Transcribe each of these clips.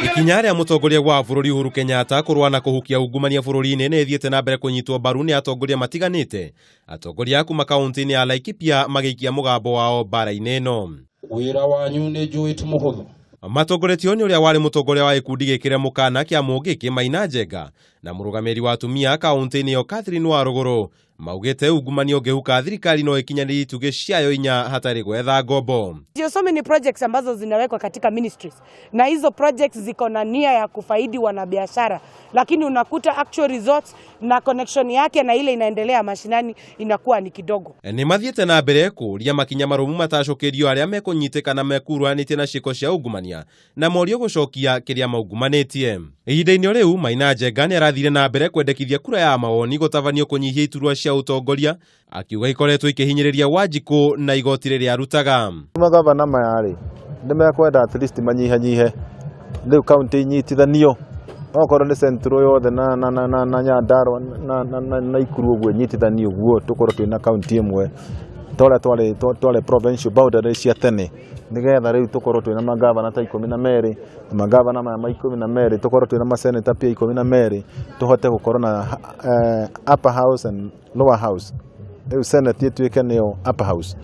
Ikinya ria mutongoria wa bururi Uhuru Kenyatta kurwana kuhukia ungumania bururi-ini ni thiete na mbere kunyitwo mbaru ni atongoria matiganite. Atongoria kuma kaunti-ini ya Laikipia magiikia mugambo wao bara-ini ino. Wira wanyu ni njui ti muhuthu. Matongoretio ni uria wari mutongoria wa ikundi gikire mukana kia Mungiki Maina Njenga na murugamiri wa atumia kaunti-ini yo Catherine Waruguru maugite ungumania ungihuka thirikari no ikinyanirie itugi ciayo inya hatari gwetha ngombo. So many projects ambazo zinawekwa katika ministries na hizo projects ziko na nia ya kufaidi wanabiashara, lakini unakuta actual results na connection yake na ile inaendelea mashinani inakuwa ni kidogo. Ni mathiete na mbere kuria makinya marumu matacokerio aria mekunyitika na mekuruanitie na ciko cia ungumania na morio gucokia kiria maugumanetie. Ihinda-ini riu Maina Njenga ni arathire na mbere kwendekithia kura ya mawoni gutavanio kunyihia iturwa cia utongoria, akiuga ikoretwo ikihinyiriria Wanjiku na igoti riria arutaga. Magavana mayari nimekwenda at least manyihanyihe riu county inyitithanio okorwo ni centro yothe na Nyandarua na Ikuru guo inyitithanio guo tukorwo twina county imwe twale provincial boundaries cia tene nigetha riu tukorwo twina magavana ta 12 magavana ma 12 tukorwo twina maseneta pia 12 tuhote gukorwo na upper house and lower house. Riu senate ituike niyo upper house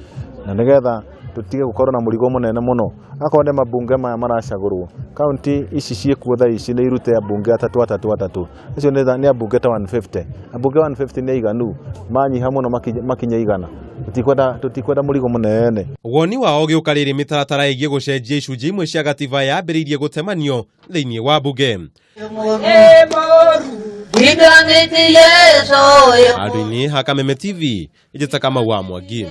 na nigetha tutige gukorwo na murigo munene muno akonde mabunge maya maracagurwo county ici ciekuo tha ici ni irute abunge atatu icio ni abunge ta 150 abunge 150 ni iganu manyiha muno makinya igana tutikwenda murigo munene. Woni wao giuka riri mitaratara igie gucenjia icunjĩ imwe cia gatiba yambĩrĩirie gutemanio thĩinĩ wa bunge. Andũ-inĩ ha Kameme TV, Ijeta Kamau wa Mwangi.